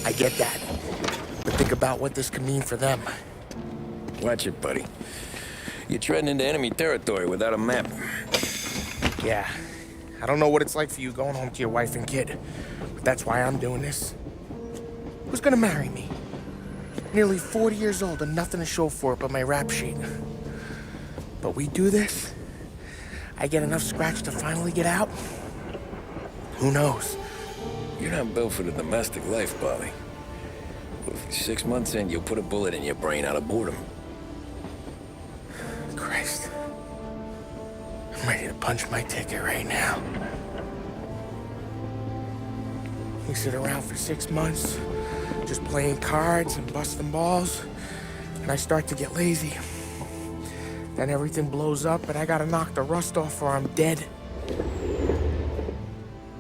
I get that. But think about what this could mean for them. Watch it, buddy. You're treading into enemy territory without a map. Yeah. I don't know what it's like for you going home to your wife and kid, but that's why I'm doing this. Who's gonna marry me? Nearly 40 years old and nothing to show for it but my rap sheet. But we do this, I get enough scratch to finally get out? Who knows? You're not built for the domestic life, Bobby. 6 months in, you'll put a bullet in your brain out of boredom. Christ. I'm ready to punch my ticket right now. We sit around for 6 months, just playing cards and busting balls, and I start to get lazy. Then everything blows up, and I gotta knock the rust off or I'm dead.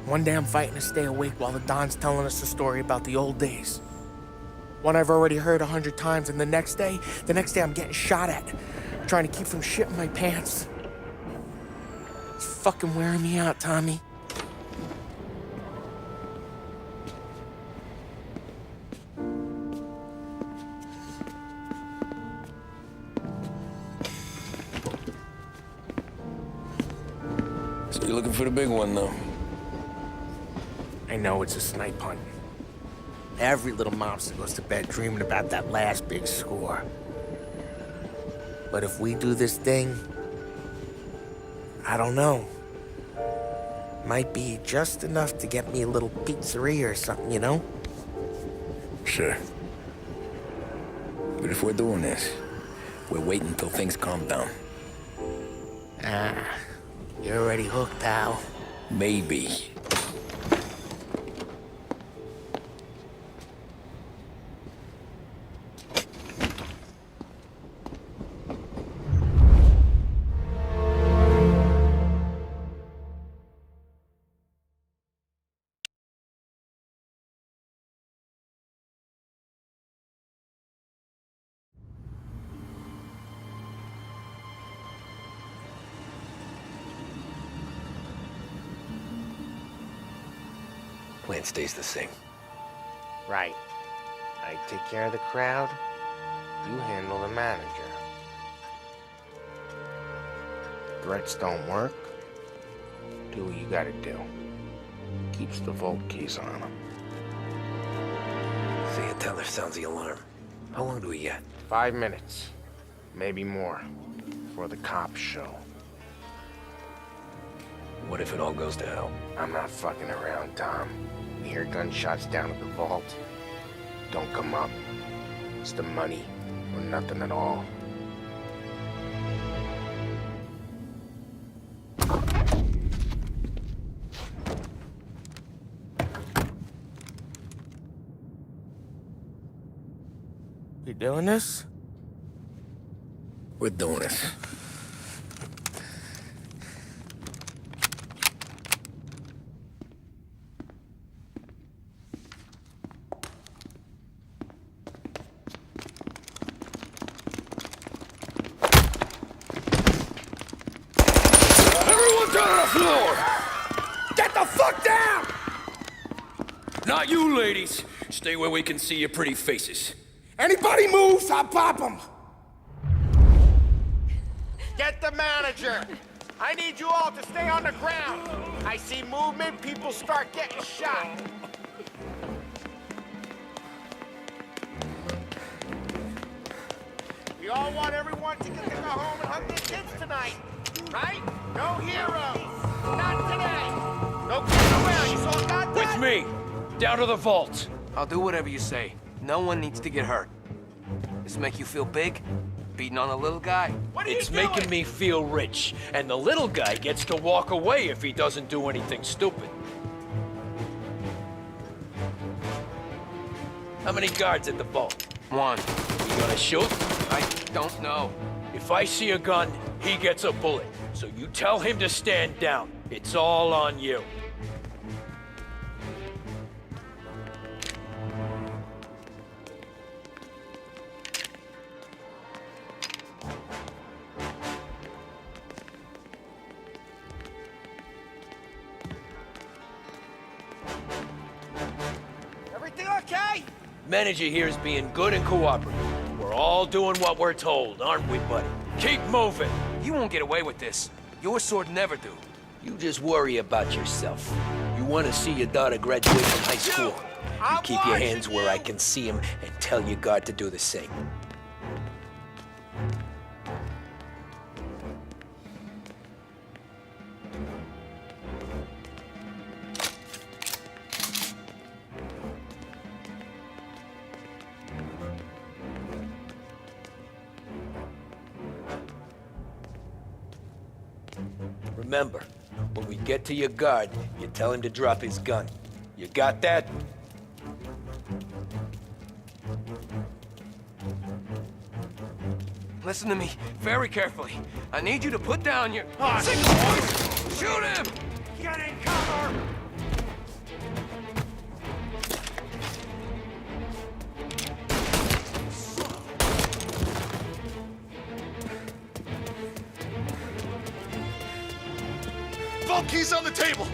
One day I'm fighting to stay awake while the Don's telling us a story about the old days. One I've already heard 100 times, and the next day I'm getting shot at, trying to keep from shitting my pants. It's fucking wearing me out, Tommy. So you're looking for the big one, though? I know it's a snipe hunt. Every little mobster goes to bed dreaming about that last big score. But if we do this thing, I don't know. Might be just enough to get me a little pizzeria or something, you know? Sure. But if we're doing this, we're waiting until things calm down. Ah, you're already hooked, pal. Maybe. Plan stays the same. Right. I take care of the crowd, you handle the manager. Threats don't work, do what you gotta do. Keeps the vault keys on him. Say a teller sounds the alarm. How long do we get? 5 minutes, maybe more, before the cops show. What if it all goes to hell? I'm not fucking around, Tom. You hear gunshots down at the vault? Don't come up. It's the money, or nothing at all. We doing this? We're doing this. Get the fuck down! Not you, ladies. Stay where we can see your pretty faces. Anybody moves, I'll pop them! Get the manager! I need you all to stay on the ground. I see movement, people start getting shot. We all want everyone to get to go home and hug their kids tonight, right? No heroes. Not today. No kidding around. You saw God die? With me. Down to the vault. I'll do whatever you say. No one needs to get hurt. This make you feel big? Beating on a little guy? What are you It's doing? making me feel rich, and the little guy gets to walk away if he doesn't do anything stupid. How many guards at the vault? One. You gonna shoot? I don't know. If I see a gun, he gets a bullet. So you tell him to stand down. It's all on you. Everything okay? okay? Manager here is being good and cooperative. We're all doing what we're told, aren't we, buddy? Keep moving. You won't get away with this. Your sword never do. You just worry about yourself. You want to see your daughter graduate from high school. You keep your hands where I can see them and tell your guard to do the same. Remember, when we get to your guard, you tell him to drop his gun. You got that? Listen to me very carefully. I need you to put down your... Signal, boys! Shoot him! Get in cover! Vault key's on the table.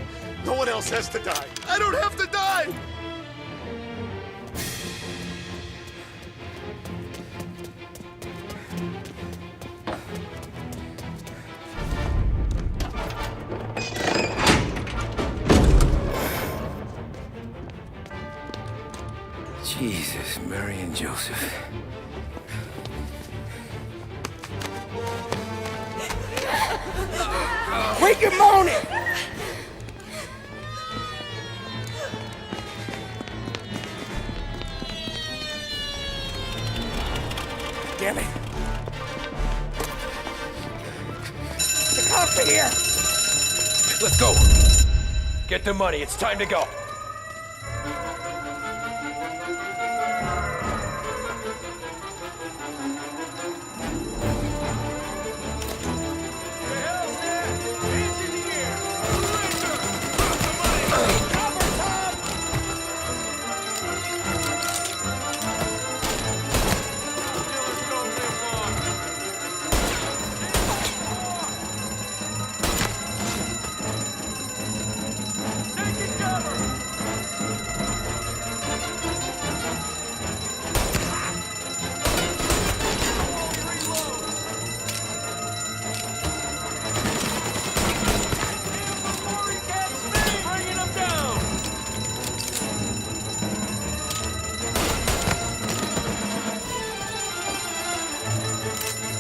No one else has to die. I don't have to die! Jesus, Mary and Joseph. Quick and moan it! Damn it. The cops are here! Let's go. Get the money. It's time to go.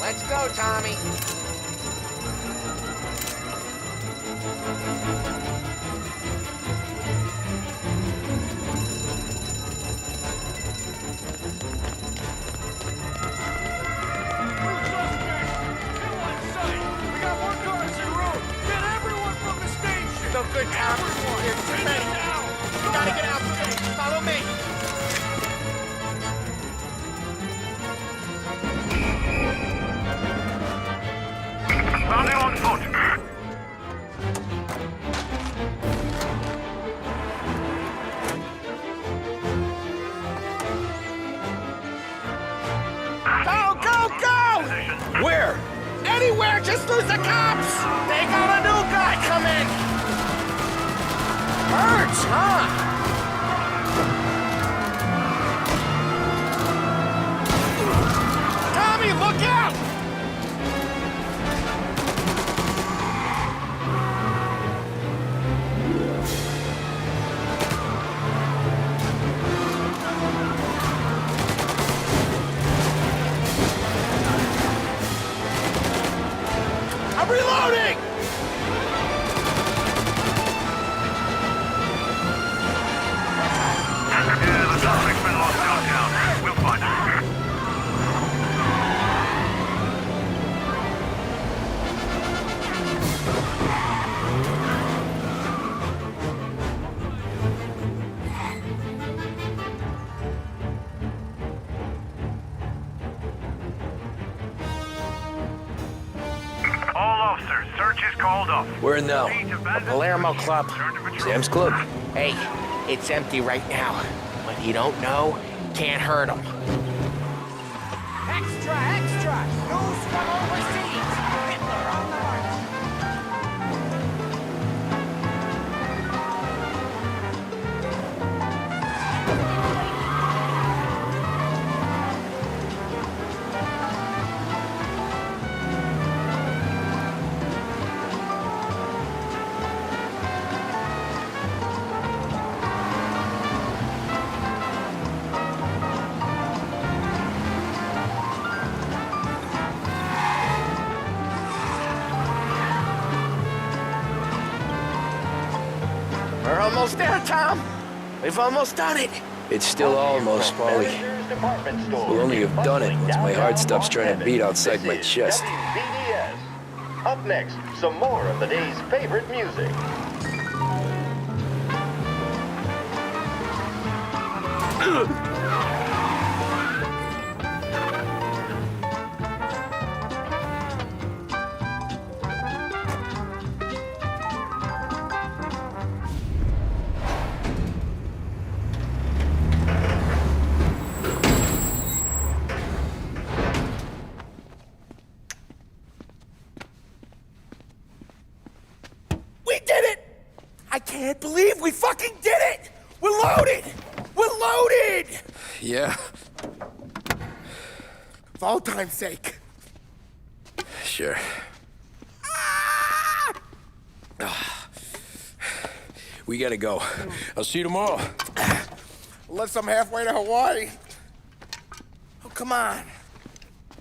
Let's go, Tommy. So good, Tom. Here's too many. You gotta get out quick. Follow me. Bounty on foot. Go, go, go! Where? Anywhere, just lose the cops! They got a new guy coming! Hurts, huh? Tommy, look out! I'm reloading! Yeah, the suspect's been lost downtown. We'll find him. All officers, search is called off. Where now? Palermo Club. Sam's Club. Hey, it's empty right now. But you don't know, can't hurt them. Extra, extra! News from overseas! Hitler on the march! almost there, Tom. We've almost done it. It's still almost, Paulie. We'll only have done it once my heart stops trying to beat outside my chest. WVDS. Up next, some more of the day's favorite music. We did it! I can't believe we fucking did it! We're loaded! We're loaded! Yeah, For all time's sake. sure. We gotta go. I'll see you tomorrow. Unless I'm halfway to Hawaii. Oh, come on.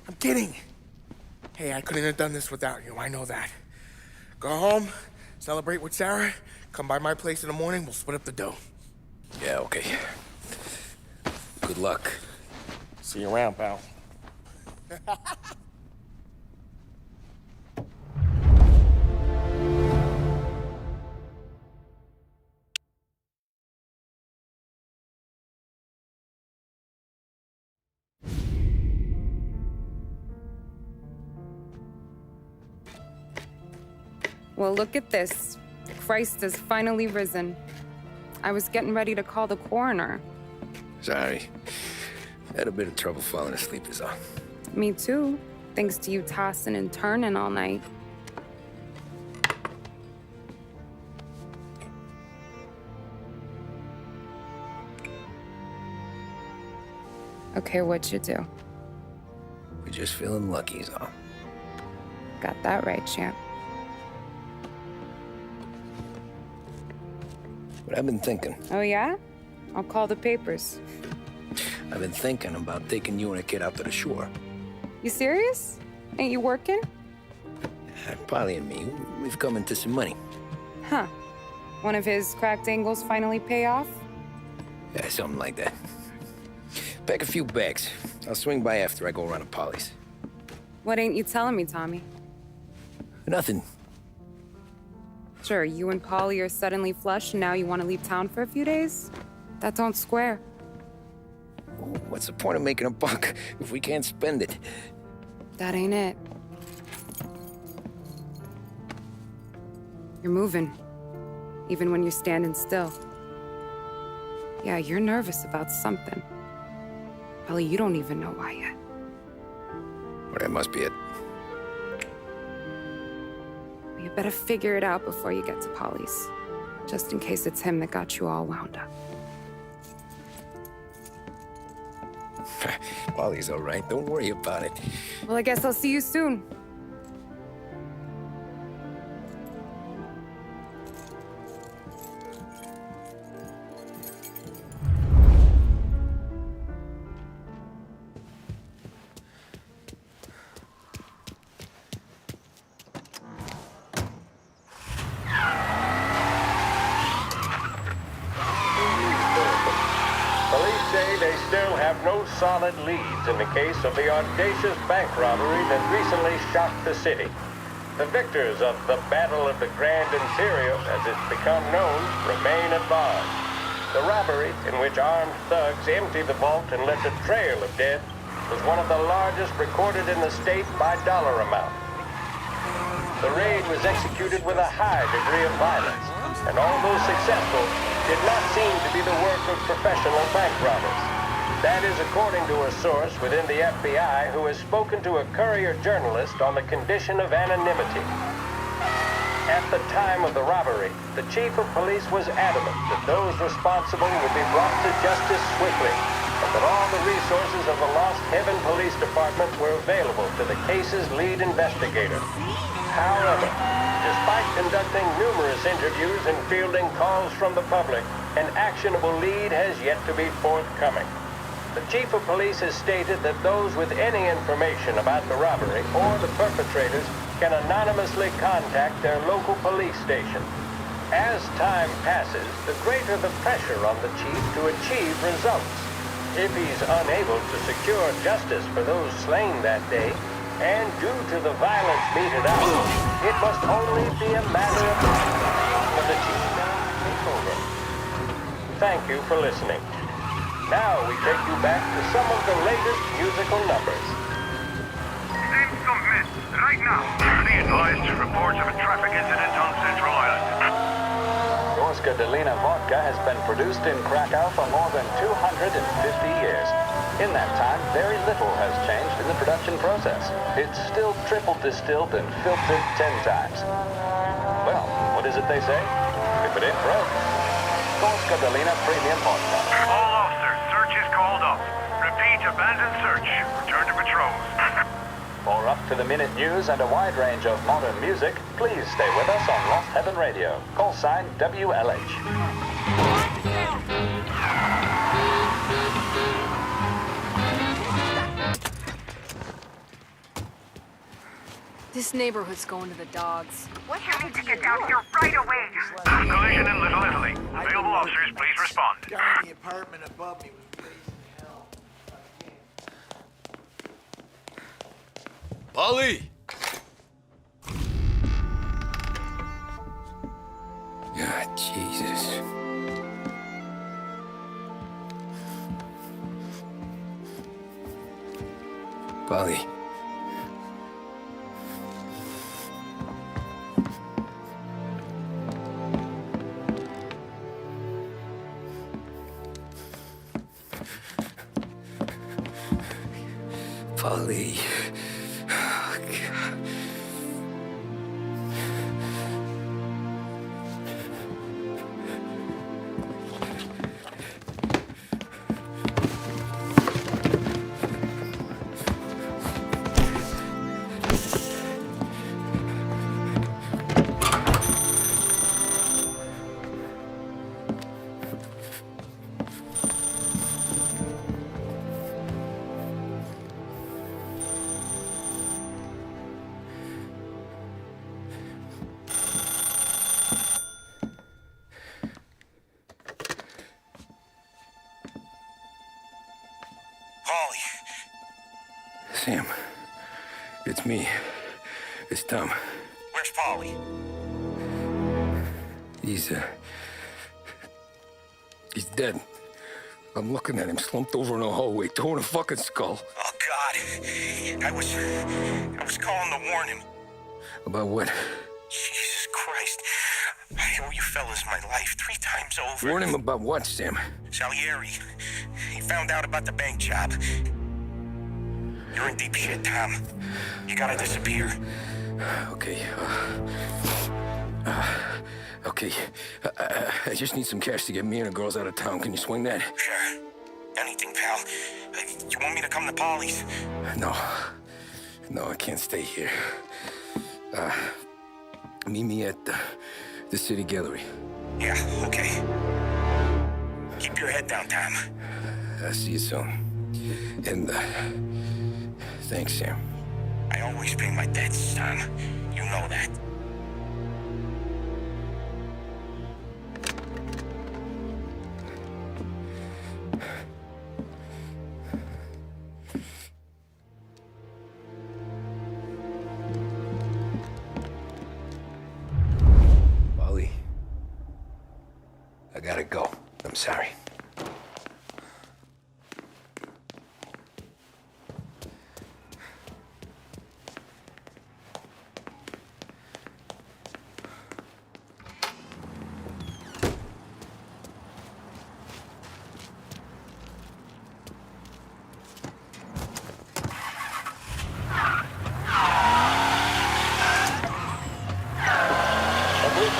I'm kidding. Hey, I couldn't have done this without you. I know that. Go home, celebrate with Sarah, come by my place in the morning, we'll split up the dough. Yeah, okay. Good luck. See you around, pal. Well, look at this. Christ has finally risen. I was getting ready to call the coroner. Sorry. Had a bit of trouble falling asleep is all. Me too, thanks to you tossing and turning all night. Okay, what'd you do? We're just feeling lucky is all. Got that right, champ. But I've been thinking. Oh, yeah? I'll call the papers. I've been thinking about taking you and a kid out to the shore. You serious? Ain't you working? Polly and me, we've come into some money. Huh. One of his cracked angles finally pay off? Yeah, something like that. Pack a few bags. I'll swing by after I go around to Polly's. What ain't you telling me, Tommy? Nothing. Sure, you and Polly are suddenly flush and now you want to leave town for a few days? That don't square. What's the point of making a buck if we can't spend it? That ain't it. You're moving, even when you're standing still. Yeah, you're nervous about something. Probably you don't even know why yet. Well, that must be it. You better figure it out before you get to Polly's, just in case it's him that got you all wound up. Polly's all right. Don't worry about it. Well, I guess I'll see you soon. Police say they still have no solid leads in the case of the audacious bank robbery that recently shocked the city. The victors of the Battle of the Grand Interior, as it's become known, remain at large. The robbery, in which armed thugs emptied the vault and left a trail of dead, was one of the largest recorded in the state by dollar amount. The raid was executed with a high degree of violence, and although successful, did not seem to be the work of professional bank robbers. That is according to a source within the FBI who has spoken to a Courier journalist on the condition of anonymity. At the time of the robbery, the chief of police was adamant that those responsible would be brought to justice swiftly, and that all the resources of the Lost Heaven Police Department were available to the case's lead investigator. However, despite conducting numerous interviews and fielding calls from the public, an actionable lead has yet to be forthcoming. The chief of police has stated that those with any information about the robbery or the perpetrators can anonymously contact their local police station. As time passes, the greater the pressure on the chief to achieve results. If he's unable to secure justice for those slain that day, and due to the violence meted out, it must only be a matter of time for the chief to take over. Thank you for listening. Now we take you back to some of the latest musical numbers. Send some men, right now. Be advised, reports of a traffic incident on Central Island. Delina vodka has been produced in Krakow for more than 250 years. In that time, very little has changed in the production process. It's still triple distilled and filtered 10 times. Well, what is it they say? If it ain't broke, Gorska Delina Premium Vodka. All officers, search is called off. Repeat, abandon search. Return to patrols. For up-to-the-minute news and a wide range of modern music, please stay with us on Lost Heaven Radio. Call sign WLH. This neighborhood's going to the dogs. What happened to Get down here right away. Collision in Little Italy. Available officers, please respond. The guy in the apartment above me was raising hell. Polly! God, Jesus. Polly. Polly. Oh, God. Sam, it's me. It's Tom. Where's Polly? He's dead. I'm looking at him slumped over in a hallway, torn a fucking skull. Oh, God. I was calling to warn him. About what? Jesus Christ. I owe you fellas my life 3 times over. Warn him about what, Sam? Salieri. He found out about the bank job. You're in deep shit, Tom. You gotta disappear. Okay. Okay. I just need some cash to get me and the girls out of town. Can you swing that? Sure. Anything, pal. You want me to come to Polly's? No. No, I can't stay here. Meet me at the city gallery. Yeah, okay. Keep your head down, Tom. I'll see you soon. And, thanks, Sam. I always pay my debts, Tom. You know that. Polly, I gotta go. I'm sorry.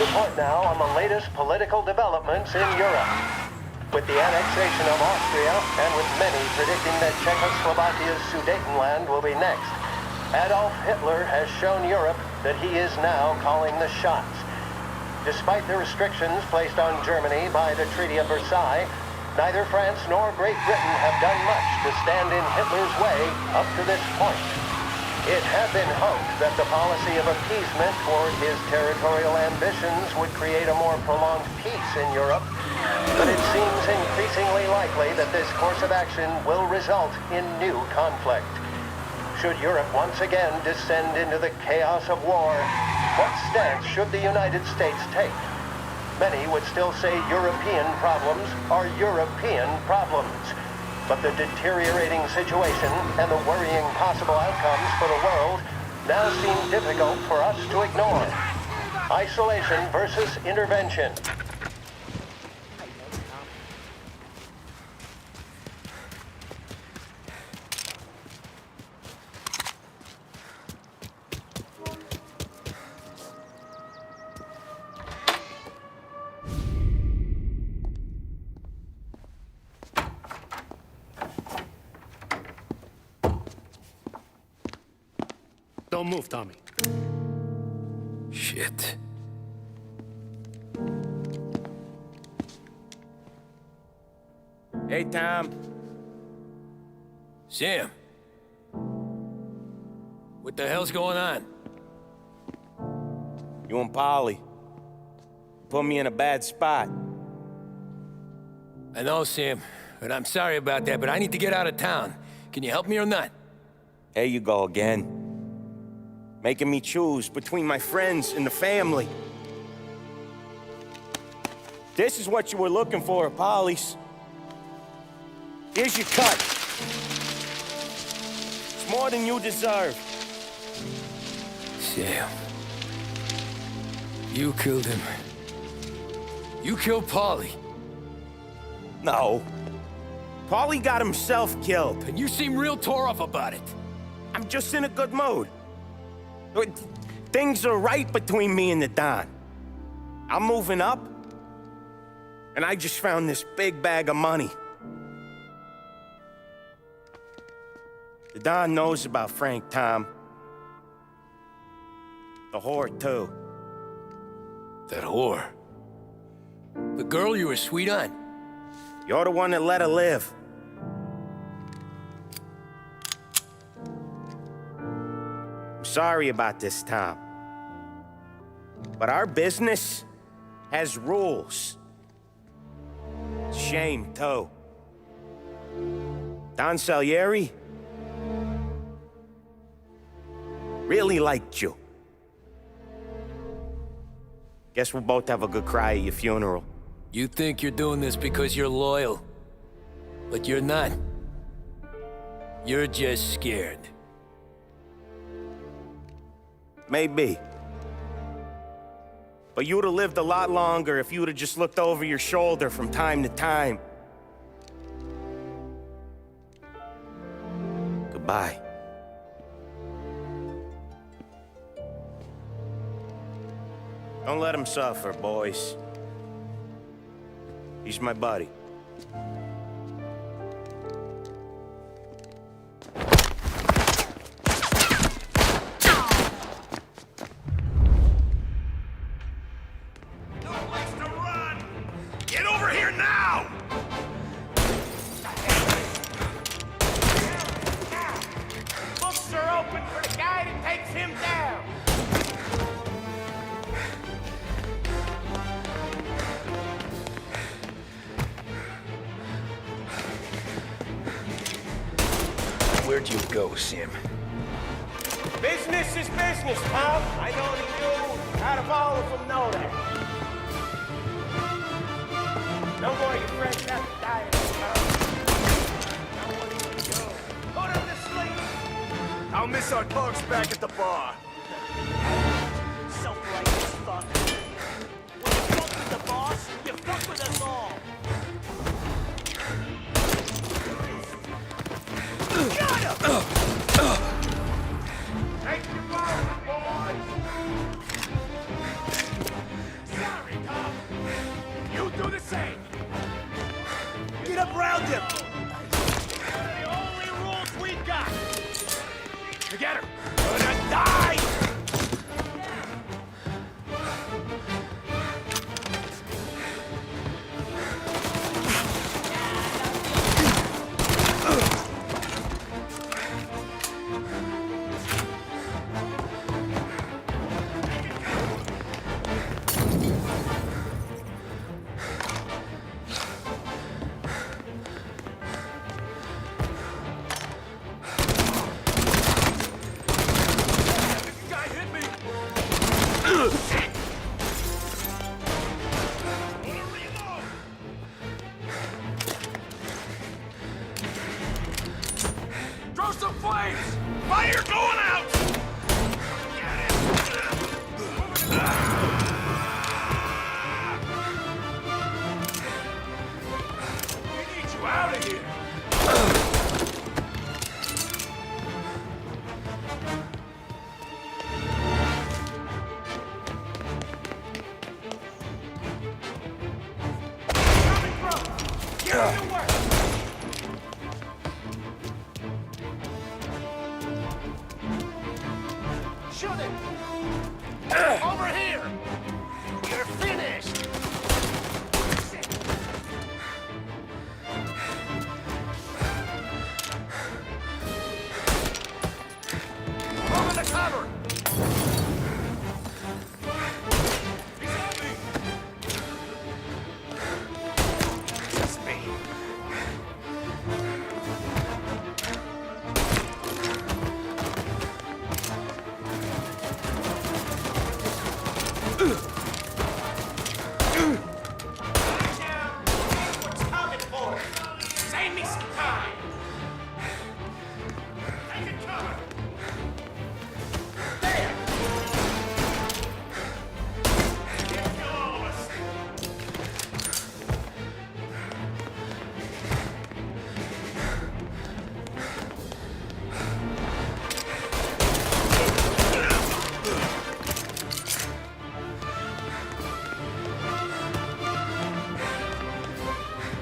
Report now on the latest political developments in Europe. With the annexation of Austria, and with many predicting that Czechoslovakia's Sudetenland will be next, Adolf Hitler has shown Europe that he is now calling the shots. Despite the restrictions placed on Germany by the Treaty of Versailles, neither France nor Great Britain have done much to stand in Hitler's way up to this point. It had been hoped that the policy of appeasement toward his territorial ambitions would create a more prolonged peace in Europe, but it seems increasingly likely that this course of action will result in new conflict. Should Europe once again descend into the chaos of war, what stance should the United States take? Many would still say European problems are European problems. But the deteriorating situation and the worrying possible outcomes for the world now seem difficult for us to ignore. Isolation versus intervention. Don't move, Tommy. Shit. Hey, Tom. Sam. What the hell's going on? You and Polly put me in a bad spot. I know, Sam, and I'm sorry about that, but I need to get out of town. Can you help me or not? There you go again. Making me choose between my friends and the family. This is what you were looking for at Polly's. Here's your cut. It's more than you deserve. Sam. You killed him. You killed Paulie. No. Paulie got himself killed. And you seem real tore up about it. I'm just in a good mood. Things are right between me and the Don. I'm moving up, and I just found this big bag of money. The Don knows about Frank, Tom. The whore, too. That whore? The girl you were sweet on? You're the one that let her live. I'm sorry about this, Tom. But our business has rules. Shame, too. Don Salieri really liked you. Guess we'll both have a good cry at your funeral. You think you're doing this because you're loyal, but you're not. You're just scared. Maybe. But you'd have lived a lot longer if you'd have just looked over your shoulder from time to time. Goodbye. Don't let him suffer, boys. He's my buddy. Get over here now! Books are open for the guy that takes him down. Where'd you go, Sam? Business is business, Tom. I know that you, out of all of them, know that. Don't worry, your friends have to die in this town. Put him to sleep! I'll miss our talks back at the bar. Self-righteous fuck. When you fuck with the boss, you fuck with us all. Got him! Take your bones, boys! Sorry, Tom. You do the same. Get up around him! The only rules we got. Together. Gonna die! Throw some flames! Fire going out! We need you out of here! Shoot it! Over here! You're finished! Over the cover! He's on me! Just me. What's coming for? Save me some time! Take it cover! There! Can't kill all of us!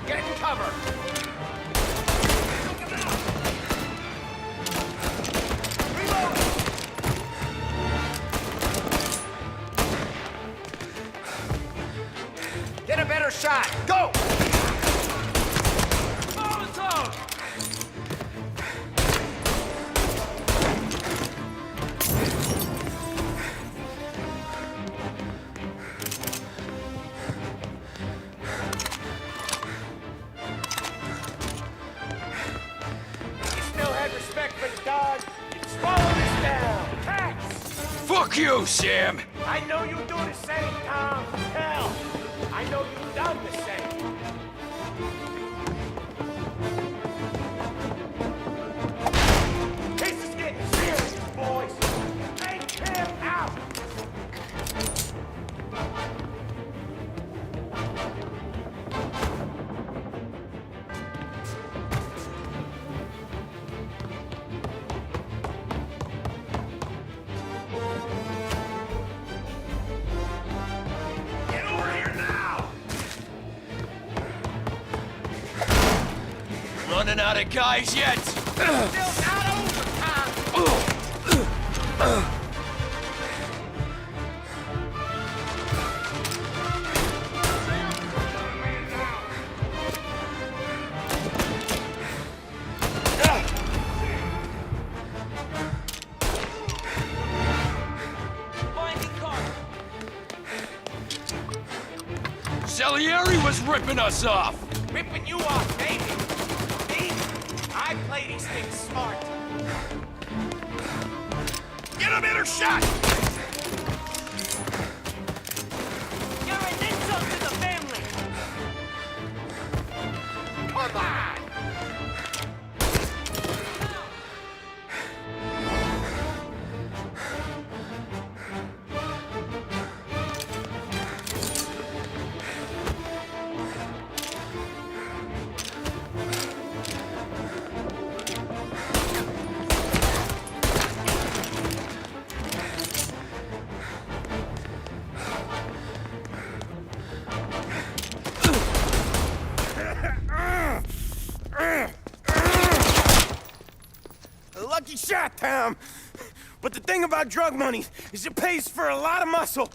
Get in cover! Reload! Get a better shot! Go! Molotov! You still had respect for the dog? You'd swallow this down! Thanks! Fuck you, Sam! I know you do the same, Tom. Hell, I know you've done the same. This is getting serious, boys. Take him out. Get over here now. Running out of guys yet? Still not over, Tom. Salieri was ripping us off! Ripping you off, baby. Me? I play these things smart. Get a better shot! You're an insult to the family. Come on. A lucky shot, Tom. But the thing about drug money is it pays for a lot of muscle.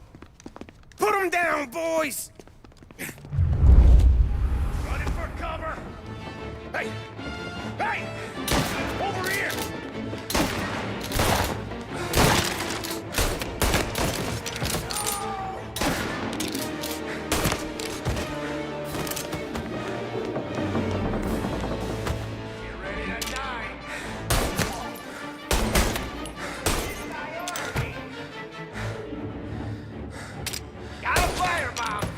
Put him down, boys! Running for cover. Hey! Hey! Over here! Get ready to die. Got a firebomb.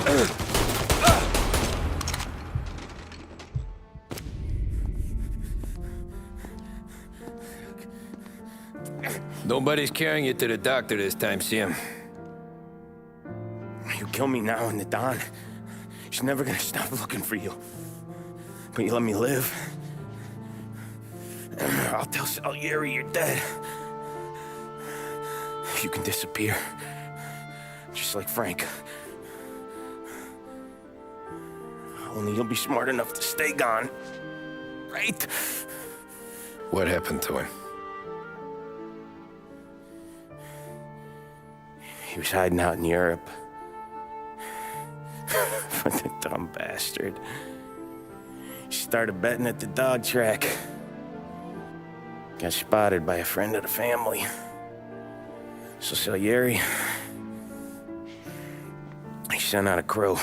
mind. Nobody's carrying you to the doctor this time, Sam. You kill me now in the dawn. She's never gonna stop looking for you. But you let me live. I'll tell Salieri you're dead. You can disappear. Just like Frank. Only you'll be smart enough to stay gone. Right? What happened to him? He was hiding out in Europe. But the dumb bastard. He started betting at the dog track. Got spotted by a friend of the family. So Salieri, he sent out a crew.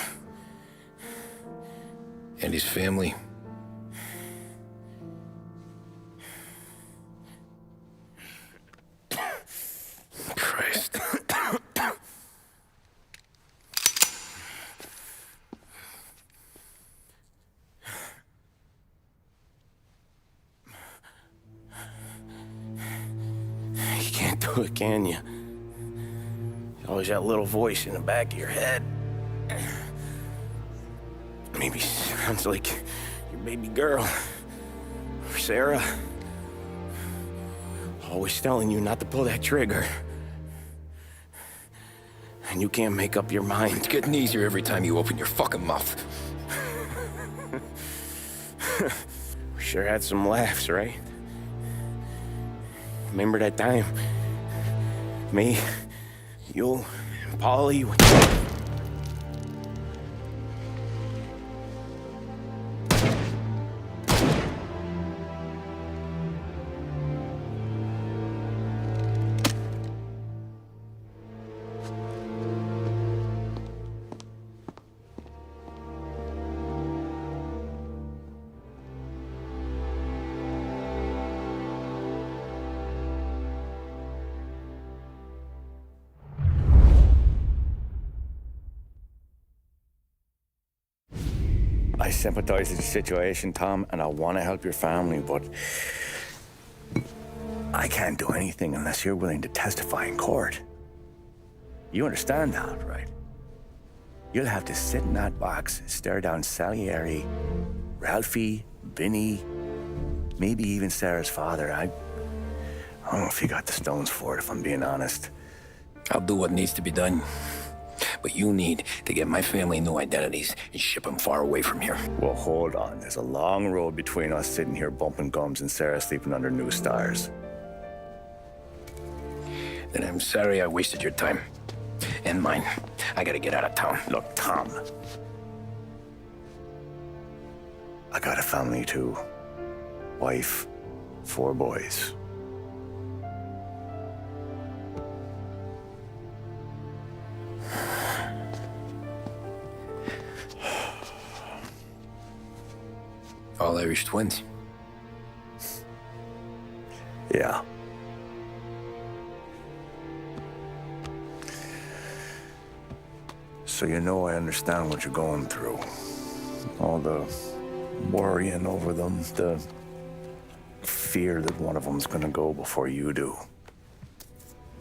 And his family? Christ. You can't do it, can you? Always that little voice in the back of your head. Maybe sounds like your baby girl. Or Sarah. Always telling you not to pull that trigger. And you can't make up your mind. It's getting easier every time you open your fucking mouth. We sure had some laughs, right? Remember that time? Me, you, and Polly. I sympathize with the situation, Tom, and I want to help your family, but I can't do anything unless you're willing to testify in court. You understand that, right? You'll have to sit in that box, stare down Salieri, Ralphie, Vinny, maybe even Sarah's father. I don't know if you got the stones for it, if I'm being honest. I'll do what needs to be done. But you need to get my family new identities and ship them far away from here. Well, hold on. There's a long road between us sitting here bumping gums and Sarah sleeping under new stars. Then I'm sorry I wasted your time. And mine. I gotta get out of town. Look, Tom. I got a family too. Wife, 4 boys. All Irish twins. Yeah. So you know I understand what you're going through. All the worrying over them, the fear that one of them's gonna go before you do.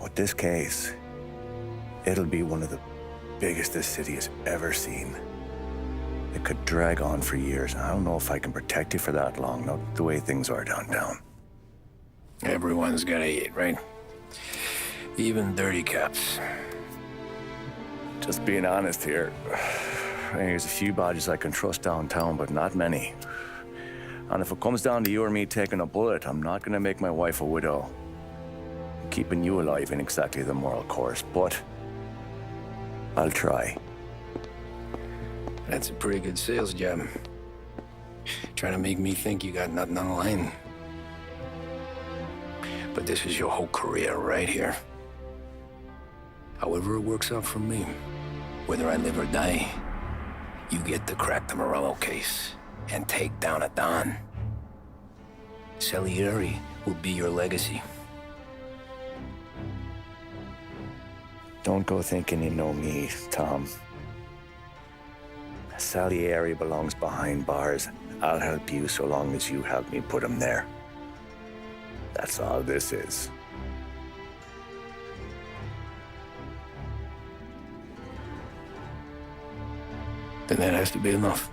With this case, it'll be one of the biggest this city has ever seen. It could drag on for years. I don't know if I can protect you for that long, not the way things are downtown. Everyone's gotta eat, right? Even dirty cops. Just being honest here. There's a few badges I can trust downtown, but not many. And if it comes down to you or me taking a bullet, I'm not gonna make my wife a widow. Keeping you alive ain't exactly the moral course, but I'll try. That's a pretty good sales job. Trying to make me think you got nothing on the line. But this is your whole career right here. However it works out for me, whether I live or die, you get to crack the Morello case and take down a Don. Salieri will be your legacy. Don't go thinking you know me, Tom. Salieri belongs behind bars. I'll help you so long as you help me put him there. That's all this is. Then that has to be enough.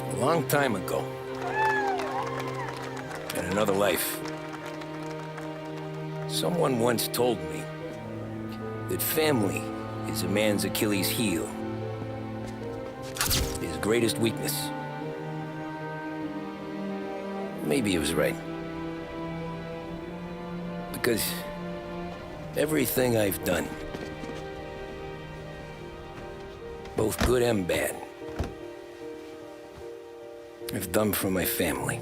A long time ago, in another life, someone once told me that family is a man's Achilles heel, his greatest weakness. Maybe he was right. Because everything I've done, both good and bad, I've done for my family.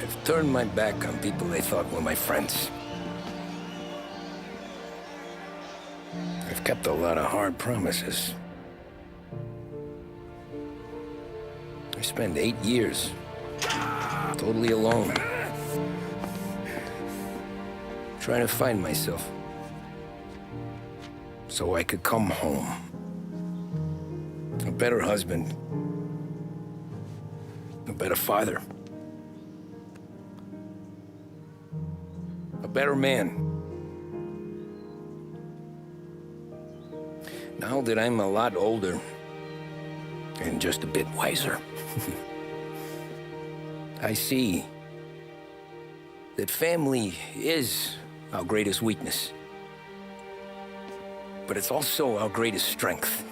I've turned my back on people they thought were my friends. I've kept a lot of hard promises. I spent 8 years totally alone, trying to find myself so I could come home. A better husband, a better father, a better man. Now that I'm a lot older and just a bit wiser, I see that family is our greatest weakness, but it's also our greatest strength.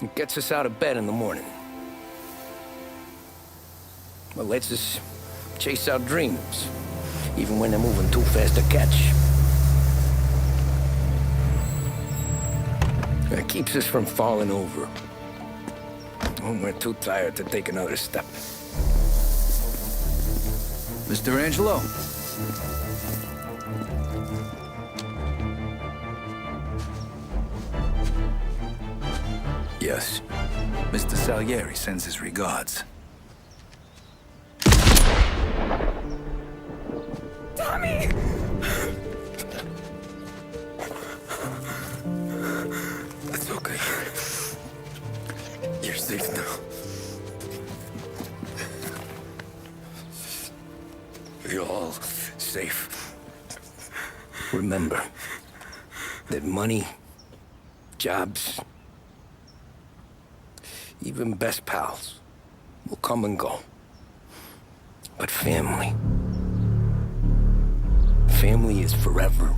It gets us out of bed in the morning. It lets us chase our dreams, even when they're moving too fast to catch. It keeps us from falling over when we're too tired to take another step. Mr. Angelo. Yes. Mr. Salieri sends his regards. Tommy! That's okay. You're safe now. You're all safe. Remember that money, jobs, even best pals will come and go. But family is forever.